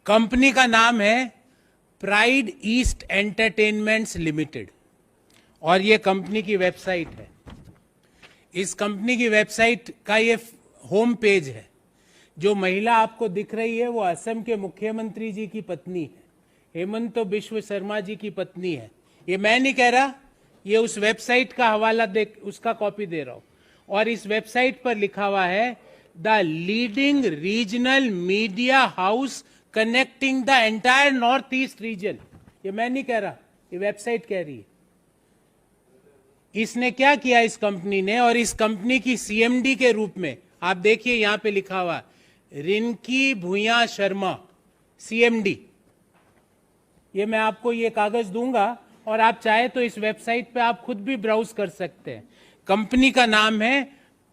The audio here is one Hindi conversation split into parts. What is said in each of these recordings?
कंपनी का नाम है प्राइड ईस्ट एंटरटेनमेंट्स लिमिटेड और ये कंपनी की वेबसाइट है। इस कंपनी की वेबसाइट का ये होम पेज है। जो महिला आपको दिख रही है वो असम के मुख्यमंत्री जी की पत्नी है, हेमंत बिश्व शर्मा जी की पत्नी है। ये मैं नहीं कह रहा, ये उस वेबसाइट का हवाला दे, उसका कॉपी दे रहा हूं। और इस वेबसाइट पर लिखा हुआ है the leading regional media house connecting the entire north east region. ये मैं नहीं कह रहा, ये वेबसाइट कह रही है। इसने क्या किया इस कंपनी ने, और इस कंपनी की सीएमडी के रूप में आप देखिए यहां पे लिखा हुआ रिंकी भूया शर्मा सीएमडी। ये मैं आपको ये कागज दूंगा और आप चाहे तो इस वेबसाइट पे आप खुद भी ब्राउज कर सकते हैं। कंपनी का नाम है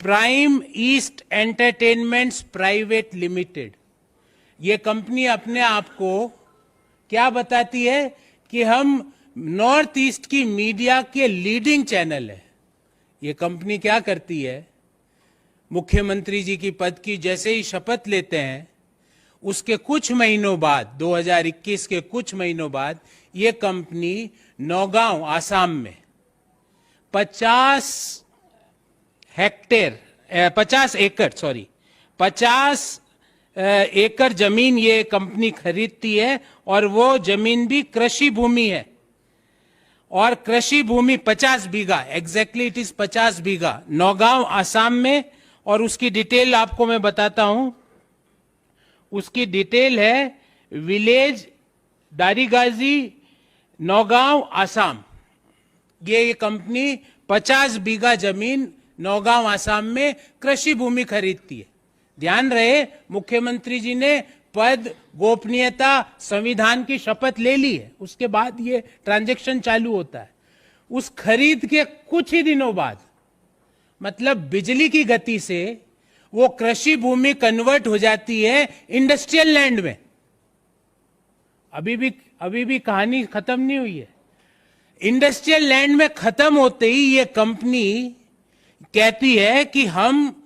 prime east entertainments private limited. ये कंपनी अपने आप को क्या बताती है कि हम नॉर्थ ईस्ट की मीडिया के लीडिंग चैनल है। ये कंपनी क्या करती है, मुख्यमंत्री जी की पद की जैसे ही शपथ लेते हैं उसके कुछ महीनों बाद, 2021 के कुछ महीनों बाद, ये कंपनी नौगांव आसाम में 50 एकड़ जमीन ये कंपनी खरीदती है और वो जमीन भी कृषि भूमि है। और कृषि भूमि 50 बीघा, एग्जैक्टली इट इज 50 बीघा नौगांव आसाम में। और उसकी डिटेल आपको मैं बताता हूं। उसकी डिटेल है विलेज दारीगाजी नौगांव आसाम। ये कंपनी 50 बीघा जमीन नौगांव आसाम में कृषि भूमि खरीदती है। ध्यान रहे, मुख्यमंत्री जी ने पद, गोपनीयता, संविधान की शपथ ले ली है, उसके बाद ये ट्रांजैक्शन चालू होता है। उस खरीद के कुछ ही दिनों बाद, मतलब बिजली की गति से, वो कृषि भूमि कन्वर्ट हो जाती है इंडस्ट्रियल लैंड में। अभी भी कहानी खत्म नहीं हुई है। इंडस्ट्रियल लैंड में खत्म होते ही ये कंपनी कहती है कि हम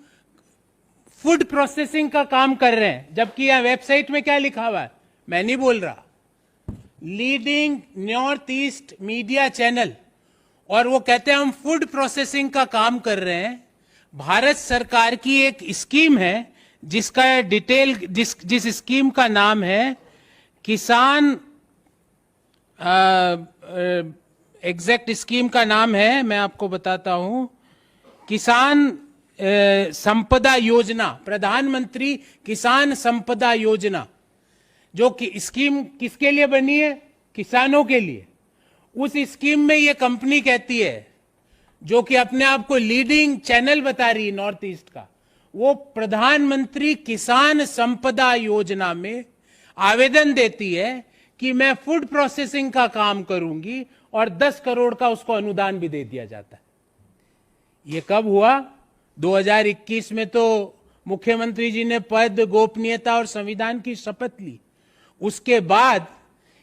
फूड प्रोसेसिंग का काम कर रहे हैं, जबकि यह वेबसाइट में क्या लिखा हुआ है मैं नहीं बोल रहा, leading north east media channel. और वो कहते हैं हम फूड प्रोसेसिंग का काम कर रहे हैं। भारत सरकार की एक स्कीम है जिसका डिटेल, जिस स्कीम का नाम है किसान, एग्जैक्ट स्कीम का नाम है, मैं आपको बताता हूं, किसान संपदा योजना, प्रधानमंत्री किसान संपदा योजना। जो कि स्कीम किसके लिए बनी है, किसानों के लिए। उस स्कीम में ये कंपनी कहती है, जो कि अपने आप को लीडिंग चैनल बता रही है नॉर्थ ईस्ट का, वो प्रधानमंत्री किसान संपदा योजना में आवेदन देती है कि मैं फूड प्रोसेसिंग का काम करूंगी और 10 करोड़ का उसको अनुदान भी दे दिया जाता है। ये कब हुआ, 2021 में तो मुख्यमंत्री जी ने पद, गोपनीयता और संविधान की शपथ ली। उसके बाद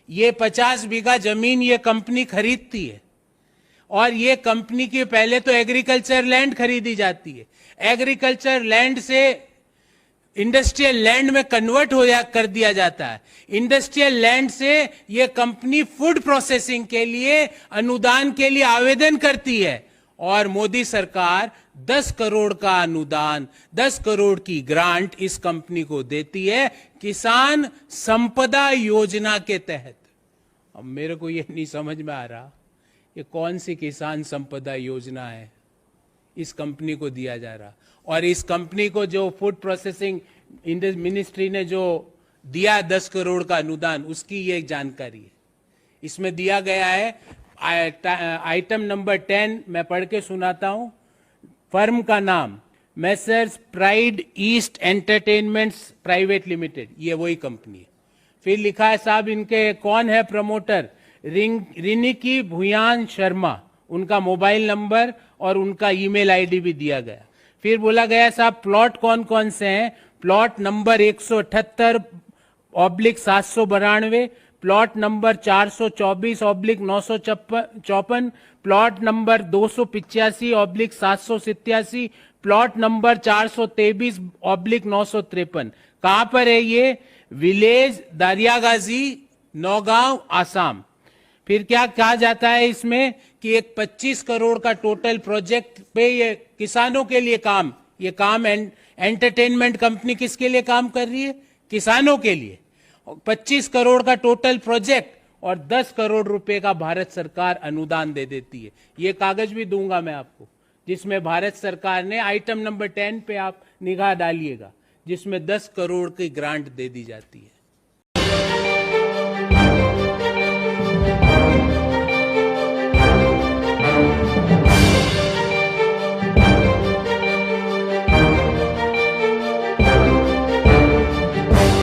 ये 50 बीघा जमीन ये कंपनी खरीदती है। और ये कंपनी की पहले तो एग्रीकल्चर लैंड खरीदी जाती है, एग्रीकल्चर लैंड से इंडस्ट्रियल लैंड में कन्वर्ट कर दिया जाता है। इंडस्ट्रियल लैंड से ये कंपनी फूड प्रोसेसिंग के लिए, अनुदान के लिए आवेदन करती है और मोदी सरकार 10 करोड़ का अनुदान, 10 करोड़ की ग्रांट इस कंपनी को देती है किसान संपदा योजना के तहत। अब मेरे को ये नहीं समझ में आ रहा ये कौन सी किसान संपदा योजना है इस कंपनी को दिया जा रहा। और इस कंपनी को जो फूड प्रोसेसिंग मिनिस्ट्री ने जो दिया 10 करोड़ का अनुदान, उसकी ये जानकारी है। इसमें दिया गया है आइटम नंबर 10, मैं पढ़ के सुनाता हूं। फर्म का नाम Messrs pride east entertainments private limited, ये वही कंपनी है। फिर लिखा है साहब इनके कौन है प्रमोटर, रिनिकी भूयान शर्मा, उनका मोबाइल नंबर और उनका ईमेल आईडी भी दिया गया। फिर बोला गया साहब प्लॉट कौन कौन से हैं, plot number 178/792, plot number 424/954, plot number 285/787, plot number 423/953। कहां पर है ये, विलेज दारियागाजी, नौगांव, आसाम। फिर क्या कहा जाता है इसमें कि एक 25 करोड़ का टोटल प्रोजेक्ट पे ये किसानों के लिए काम, ये काम एंटरटेनमेंट कंपनी किसके लिए काम कर रही है? किसानों के लिए। 25 करोड़ का टोटल प्रोजेक्ट और 10 करोड़ रुपए का भारत सरकार अनुदान दे देती है। ये कागज भी दूंगा मैं आपको, जिसमें भारत सरकार ने आइटम नंबर 10 पे आप निगाह डालिएगा, जिसमें 10 करोड़ की ग्रांट दे दी जाती है।